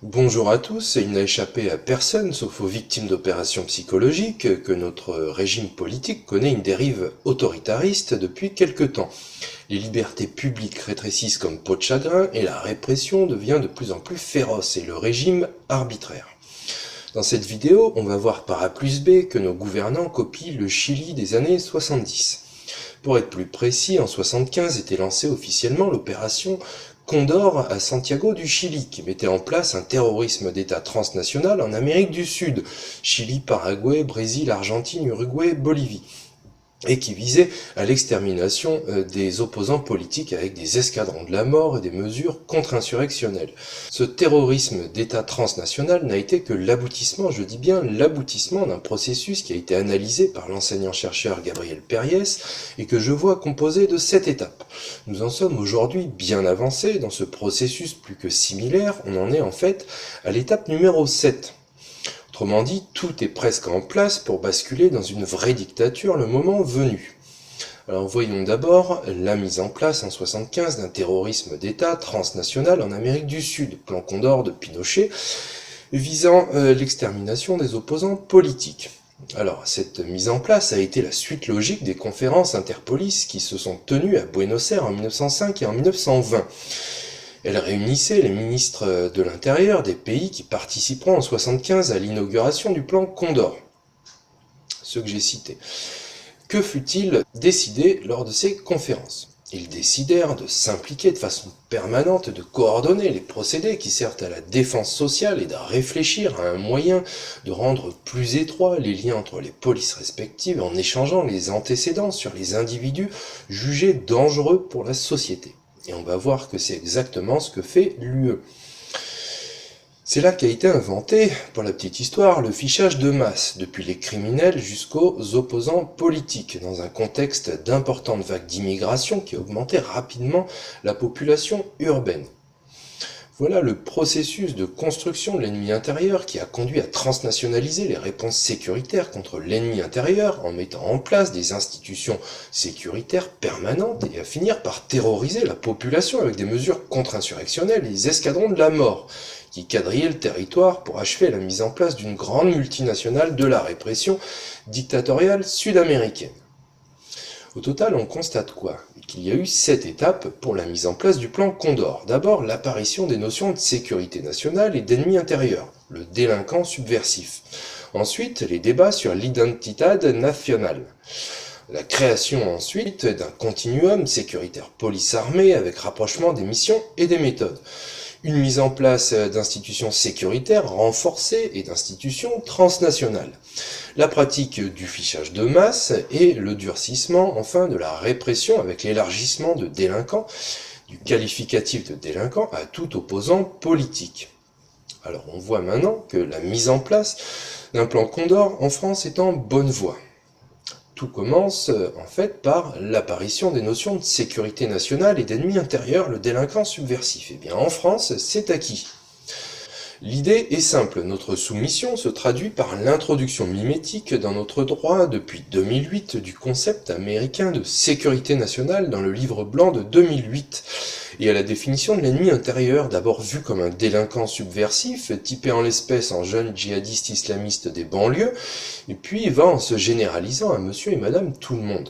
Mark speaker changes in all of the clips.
Speaker 1: Bonjour à tous, il n'a échappé à personne, sauf aux victimes d'opérations psychologiques, que notre régime politique connaît une dérive autoritariste depuis quelque temps. Les libertés publiques rétrécissent comme peau de chagrin et la répression devient de plus en plus féroce et le régime arbitraire. Dans cette vidéo, on va voir par A plus B que nos gouvernants copient le Chili des années 70. Pour être plus précis, en 75 était lancée officiellement l'opération Condor à Santiago du Chili, qui mettait en place un terrorisme d'État transnational en Amérique du Sud, Chili, Paraguay, Brésil, Argentine, Uruguay, Bolivie, et qui visait à l'extermination des opposants politiques avec des escadrons de la mort et des mesures contre-insurrectionnelles. Ce terrorisme d'État transnational n'a été que l'aboutissement, je dis bien l'aboutissement d'un processus qui a été analysé par l'enseignant-chercheur Gabriel Péries et que je vois composé de 7 étapes. Nous en sommes aujourd'hui bien avancés dans ce processus plus que similaire, on en est en fait à l'étape numéro 7. Autrement dit, tout est presque en place pour basculer dans une vraie dictature le moment venu. Alors voyons d'abord la mise en place en 75 d'un terrorisme d'État transnational en Amérique du Sud, plan Condor de Pinochet, visant l'extermination des opposants politiques. Alors, cette mise en place a été la suite logique des conférences interpolice qui se sont tenues à Buenos Aires en 1905 et en 1920. Elle réunissait les ministres de l'Intérieur des pays qui participeront en 75 à l'inauguration du plan Condor, ceux que j'ai cités. Que fut-il décidé lors de ces conférences ? Ils décidèrent de s'impliquer de façon permanente, de coordonner les procédés qui servent à la défense sociale et de réfléchir à un moyen de rendre plus étroits les liens entre les polices respectives en échangeant les antécédents sur les individus jugés dangereux pour la société. Et on va voir que c'est exactement ce que fait l'UE. C'est là qu'a été inventé, pour la petite histoire, le fichage de masse, depuis les criminels jusqu'aux opposants politiques, dans un contexte d'importantes vagues d'immigration qui augmentaient rapidement la population urbaine. Voilà le processus de construction de l'ennemi intérieur qui a conduit à transnationaliser les réponses sécuritaires contre l'ennemi intérieur en mettant en place des institutions sécuritaires permanentes et à finir par terroriser la population avec des mesures contre-insurrectionnelles et des escadrons de la mort qui quadrillaient le territoire pour achever la mise en place d'une grande multinationale de la répression dictatoriale sud-américaine. Au total, on constate quoi ? Qu'il y a eu 7 étapes pour la mise en place du plan Condor. D'abord, l'apparition des notions de sécurité nationale et d'ennemi intérieur, le délinquant subversif. Ensuite, les débats sur l'identidad nacional. La création ensuite d'un continuum sécuritaire police-armée avec rapprochement des missions et des méthodes. Une mise en place d'institutions sécuritaires renforcées et d'institutions transnationales. La pratique du fichage de masse et le durcissement enfin de la répression avec l'élargissement de délinquants, du qualificatif de délinquant à tout opposant politique. Alors on voit maintenant que la mise en place d'un plan Condor en France est en bonne voie. Tout commence en fait par l'apparition des notions de sécurité nationale et d'ennemi intérieur, le délinquant subversif. Et bien en France, c'est acquis. L'idée est simple, notre soumission se traduit par l'introduction mimétique dans notre droit depuis 2008 du concept américain de sécurité nationale dans le livre blanc de 2008 et à la définition de l'ennemi intérieur, d'abord vu comme un délinquant subversif, typé en l'espèce en jeune djihadiste islamiste des banlieues, et puis va en se généralisant à monsieur et madame tout le monde,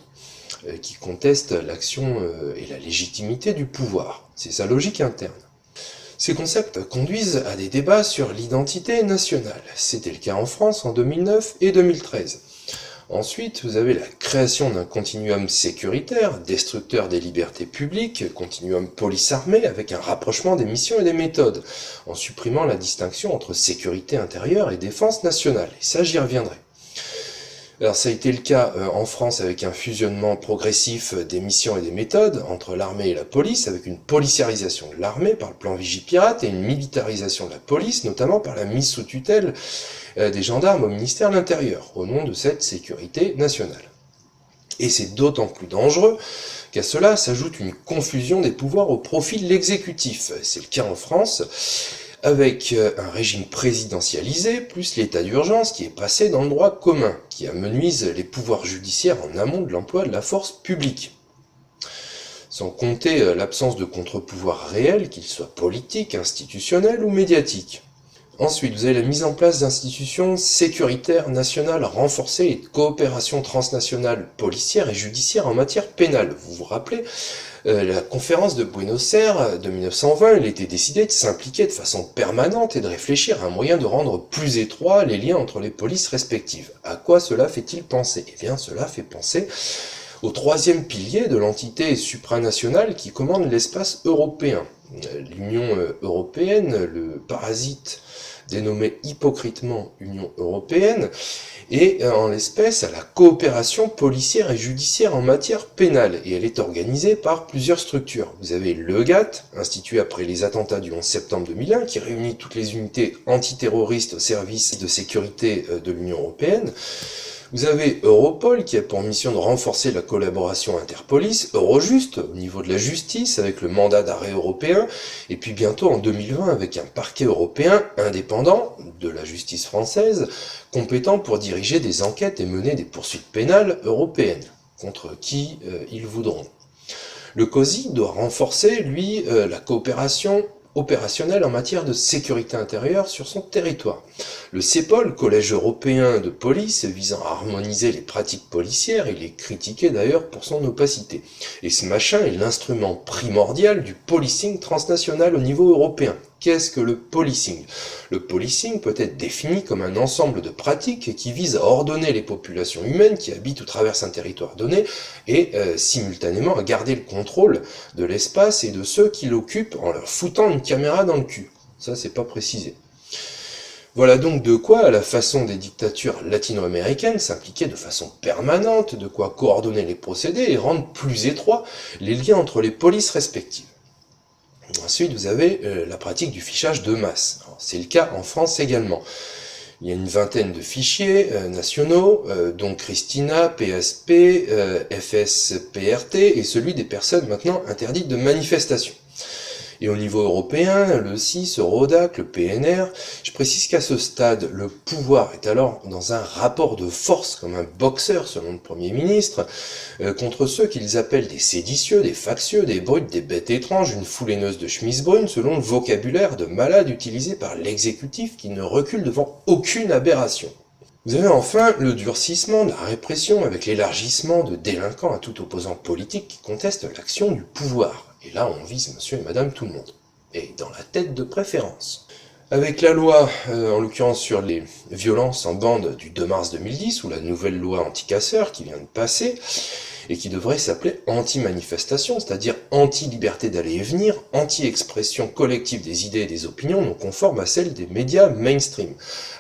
Speaker 1: qui conteste l'action et la légitimité du pouvoir. C'est sa logique interne. Ces concepts conduisent à des débats sur l'identité nationale. C'était le cas en France en 2009 et 2013. Ensuite, vous avez la création d'un continuum sécuritaire, destructeur des libertés publiques, continuum police-armée avec un rapprochement des missions et des méthodes, en supprimant la distinction entre sécurité intérieure et défense nationale. Et ça, j'y reviendrai. Alors ça a été le cas en France avec un fusionnement progressif des missions et des méthodes entre l'armée et la police, avec une policiarisation de l'armée par le plan Vigipirate et une militarisation de la police, notamment par la mise sous tutelle des gendarmes au ministère de l'Intérieur, au nom de cette sécurité nationale. Et c'est d'autant plus dangereux qu'à cela s'ajoute une confusion des pouvoirs au profit de l'exécutif. C'est le cas en France, avec un régime présidentialisé, plus l'état d'urgence qui est passé dans le droit commun, qui amenuise les pouvoirs judiciaires en amont de l'emploi de la force publique. Sans compter l'absence de contre-pouvoir réel, qu'il soit politique, institutionnel ou médiatique. Ensuite, vous avez la mise en place d'institutions sécuritaires nationales renforcées et de coopération transnationale policière et judiciaire en matière pénale. Vous vous rappelez, la conférence de Buenos Aires de 1920, il était décidé de s'impliquer de façon permanente et de réfléchir à un moyen de rendre plus étroits les liens entre les polices respectives. À quoi cela fait-il penser? Eh bien, cela fait penser au troisième pilier de l'entité supranationale qui commande l'espace européen. L'Union européenne, le parasite dénommé hypocritement Union européenne, et en l'espèce à la coopération policière et judiciaire en matière pénale, et elle est organisée par plusieurs structures. Vous avez le GATT, institué après les attentats du 11 septembre 2001, qui réunit toutes les unités antiterroristes au service de sécurité de l'Union européenne. Vous avez Europol, qui a pour mission de renforcer la collaboration interpolice, Eurojust, au niveau de la justice, avec le mandat d'arrêt européen, et puis bientôt en 2020 avec un parquet européen indépendant de la justice française, compétent pour diriger des enquêtes et mener des poursuites pénales européennes, contre qui ils voudront. Le COSI doit renforcer, lui, la coopération opérationnelle en matière de sécurité intérieure sur son territoire. Le CEPOL, Collège européen de police, visant à harmoniser les pratiques policières, il est critiqué d'ailleurs pour son opacité. Et ce machin est l'instrument primordial du policing transnational au niveau européen. Qu'est-ce que le policing? Le policing peut être défini comme un ensemble de pratiques qui visent à ordonner les populations humaines qui habitent ou traversent un territoire donné et simultanément à garder le contrôle de l'espace et de ceux qui l'occupent en leur foutant une caméra dans le cul. Ça, c'est pas précisé. Voilà donc de quoi, à la façon des dictatures latino-américaines, s'impliquer de façon permanente, de quoi coordonner les procédés et rendre plus étroits les liens entre les polices respectives. Ensuite, vous avez la pratique du fichage de masse. C'est le cas en France également. Il y a une vingtaine de fichiers nationaux, dont Christina, PSP, FSPRT et celui des personnes maintenant interdites de manifestation. Et au niveau européen, le SIS, Eurodac, le PNR, je précise qu'à ce stade, le pouvoir est alors dans un rapport de force, comme un boxeur selon le Premier ministre, contre ceux qu'ils appellent des séditieux, des factieux, des brutes, des bêtes étranges, une foule haineuse de chemise brune, selon le vocabulaire de malade utilisé par l'exécutif qui ne recule devant aucune aberration. Vous avez enfin le durcissement de la répression avec l'élargissement de délinquants à tout opposant politique qui conteste l'action du pouvoir. Et là, on vise monsieur et madame tout le monde. Et dans la tête de préférence. Avec la loi, en l'occurrence sur les violences en bande du 2 mars 2010, ou la nouvelle loi anti-casseurs qui vient de passer, et qui devrait s'appeler anti-manifestation, c'est-à-dire anti-liberté d'aller et venir, anti-expression collective des idées et des opinions non conformes à celles des médias mainstream,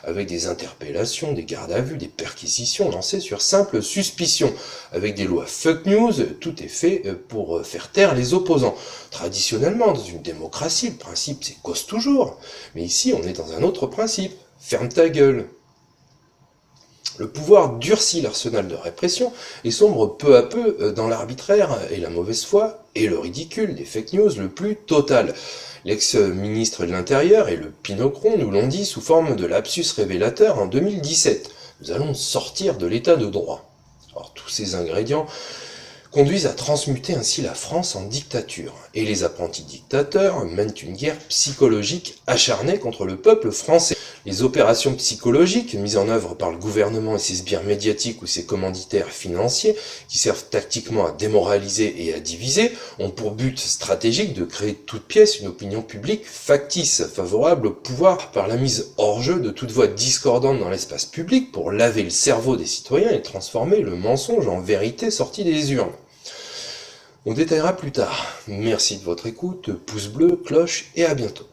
Speaker 1: avec des interpellations, des gardes à vue, des perquisitions lancées sur simple suspicion, avec des lois fuck news, tout est fait pour faire taire les opposants. Traditionnellement, dans une démocratie, le principe c'est cause toujours, mais ici on est dans un autre principe, ferme ta gueule. Le pouvoir durcit l'arsenal de répression et sombre peu à peu dans l'arbitraire et la mauvaise foi et le ridicule des fake news le plus total. L'ex-ministre de l'Intérieur et le Pinocron nous l'ont dit sous forme de lapsus révélateur en 2017. Nous allons sortir de l'état de droit. Alors tous ces ingrédients conduisent à transmuter ainsi la France en dictature. Et les apprentis dictateurs mènent une guerre psychologique acharnée contre le peuple français. Les opérations psychologiques mises en œuvre par le gouvernement et ses sbires médiatiques ou ses commanditaires financiers, qui servent tactiquement à démoraliser et à diviser, ont pour but stratégique de créer de toutes pièces une opinion publique factice, favorable au pouvoir par la mise hors jeu de toute voix discordante dans l'espace public pour laver le cerveau des citoyens et transformer le mensonge en vérité sortie des urnes. On détaillera plus tard. Merci de votre écoute, pouce bleu, cloche et à bientôt.